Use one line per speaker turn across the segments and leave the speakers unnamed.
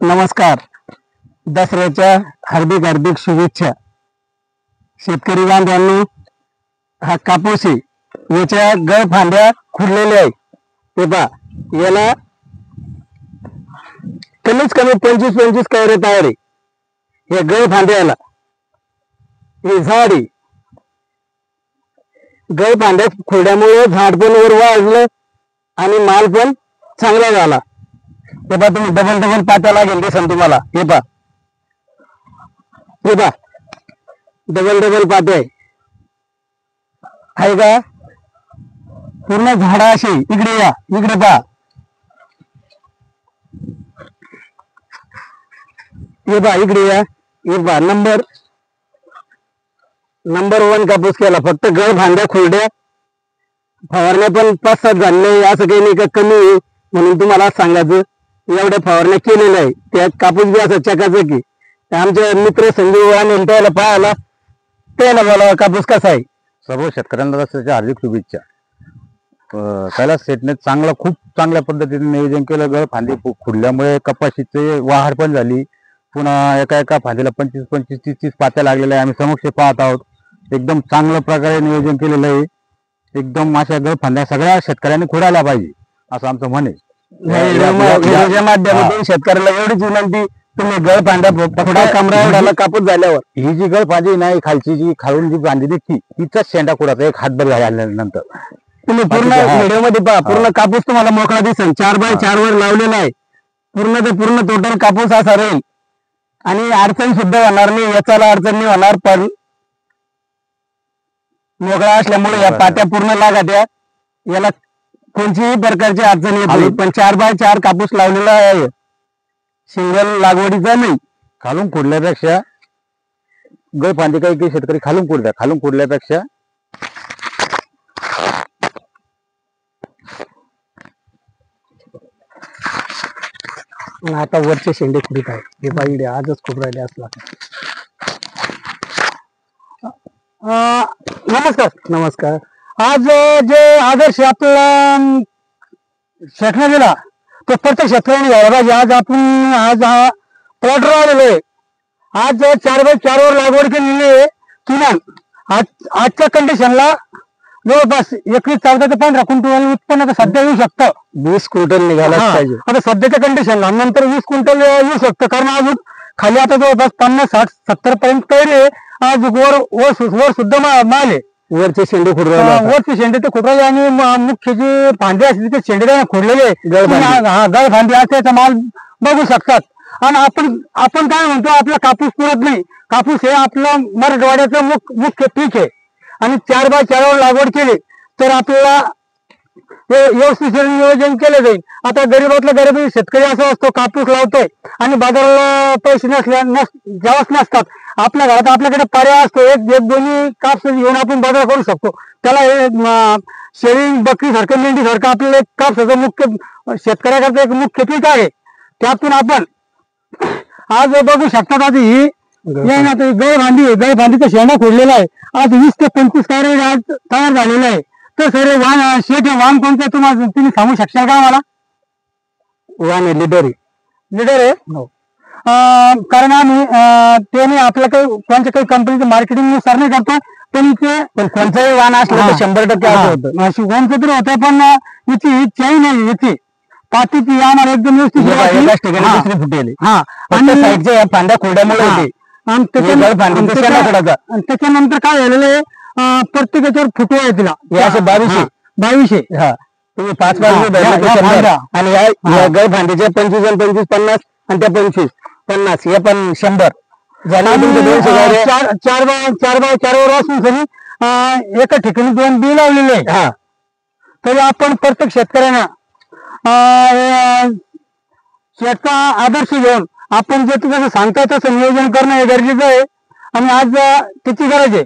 नमस्कार. दसऱ्याच्या हार्दिक हार्दिक शुभेच्छा. शेतकरी बांधवांनो, हा कापूस आहे, याच्या गळ फांद्या खुडलेल्या आहे. हे पहा, याला कमीच कमी 25-25 कैरे तयार आहे. हे गळ फांद्याला हे झाड आहे. गळ फांद्या खुडल्यामुळे झाड पण वर वाढलं आणि माल पण चांगला झाला. हे पहा, तुम्ही डबल डबल पात्या लागेल दिसन तुम्हाला. हे पहा, हे पहा, डबल डबल पात्या आहे का? पूर्ण झाडा अशी. इकडे या, इकडे पहा. हे पहा, इकडे या. हे पहा, नंबर 1 कापूस केला. फक्त गळ फांद्या खुरड्या, फवारण्या पण 5-7 झाले. असं काही नाही का कमी आहे म्हणून तुम्हाला सांगायचं. एवढ्या फवारण्या केलेल्या आहे. त्या कापूस बी असा चकाचकी. आमचे मित्र संजीव आणि त्याला पाहायला त्याला बोला कापूस कसा आहे.
सर्व शेतकऱ्यांना दसऱ्याच्या हार्दिक शुभेच्छा. कैलास शेटने खूप चांगल्या पद्धतीने नियोजन केलं. गळ फांदी खुडल्यामुळे कपाशीचे वाढ पण झाली. पुन्हा एका फांदीला 25-25, 30-30 पात्या लागलेल्या आहे. आम्ही समक्ष पाहत आहोत. एकदम चांगल्या प्रकारे नियोजन केलेलं आहे. एकदम अशा गळ फांद्या सगळ्या शेतकऱ्यांनी खुडायला पाहिजे असं आमचं म्हण आहे.
व्हिडिओच्या माध्यमातून शेतकऱ्याला एवढीच विनंती, तुम्ही गळ फांद्या खुडा. कमराला कापूस झाल्यावर
ही जी गळ फांदी नाही, खालची जी खालून जी फांदी दिसती तिचाच शेंडा खुडायचा. एक हातभर झाल्यानंतर
तुम्ही पूर्ण व्हिडिओ मध्ये पहा. पूर्ण कापूस तुम्हाला मोकळा दिसेल. 4x4 वर लावलेला आहे. पूर्ण ते पूर्ण टोटल कापूस असा राहील आणि अडचण सुद्धा होणार नाही. याचाला अडचण नाही होणार. पण मोकळा असल्यामुळे या पात्या पूर्ण लागत्या. याला कोणतीही प्रकारची अडचण येत नाही. पण 4x4 कापूस लावलेला आहे. सिंगल लागवडीचा नाही.
खालून खुडल्यापेक्षा गळ फांदी काही शेतकरी खालून खुडल्यापेक्षा
आता वरचे शेंडे खुडीत आहे. हे पाहिजे आजच खुड राहिले असला. नमस्कार. आज जे आदर्श आपला शेतकरी दिला तो प्रत्येक शेतकऱ्याने घ्यायला पाहिजे. आज हा प्लॉटर आलेलो आहे. आज 4x4 वर लागवड केलेली आहे. किमान आजच्या कंडिशनला जवळपास 21-14 ते 15 क्विंटल उत्पन्न आता सध्या येऊ शकतं. 20 क्विंटल निघाला पाहिजे आता सध्याच्या कंडिशनला. नंतर 20 क्विंटल येऊ शकतं. कारण अजून खाली आता जवळपास 50-60-70 पर्यंत कैरी. आज वर सुद्धा माल आहे. वरचे शेंडे खुडराले आणि मुख्य जे फांदे असते ते शेंडे खोडलेले गळ फांदे असते माल बघू शकतात. आणि आपण काय म्हणतो, आपला कापूस पुरत नाही. कापूस हे आपलं मराठवाड्याचं मुख्य पीक आहे. आणि 4x4 वर लागवड केली तर आपल्याला हे व्यवस्थित नियोजन केलं जाईल. आता गरीबातला गरीब शेतकरी असा असतो, कापूस लावतोय आणि बाजाराला पैसे जेव्हाच नसतात. आपल्या घरात आपल्याकडे पर्याय असतो. एक दोन्ही कापूस घेऊन आपण बाजार करू शकतो. त्याला शेळी बकरी सारखं मेंढी सारखं आपल्याला एक कापसाचं मुख्य शेतकऱ्याकरता एक मुख्य पीक आहे. त्यातून आपण आज बघू शकतात. आधी ही गळ फांदीचा शेंडा खोडलेला आहे. आज 20 ते 25 कैरे आज तयार झालेला आहे. तर सर वाण कोणतं तुम्ही सांगू शकता का मला? वाण आहे लिडर आहे. हो. कारण आम्ही त्याने आपल्या कोणत्या काही कंपनीचं मार्केटिंग नुसार नाही करतो. पण कोणतंही वाण असलं तर 100% असं होतं. वाणचं तर होतं. पण याची चैन आहे, याची पातीची आम्हाला एकदम व्यवस्थित ठिकाणी फुटेल. आणि साईडच्या या फांद्या खोड्यामुळे होते. त्याच्यानंतर काय झालेलं आहे, प्रत्येक याच्यावर फुटवा आहे तिला. असे 2200 तुम्ही 5 आणि या गळ फांदीच्या 25 आणि 25 50 आणि त्या 25-50 हे पण 100 झाले. 4x4 वर असून सरी एका ठिकाणी 2 बी लावलेले आहे. तरी आपण प्रत्येक शेतकऱ्यांना शेतचा आदर्श घेऊन आपण जे तुम्ही सांगता तसं नियोजन करणं हे गरजेचं आहे. आणि आज त्याची गरज आहे.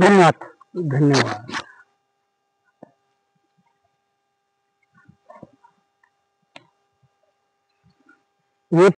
धन्यवाद.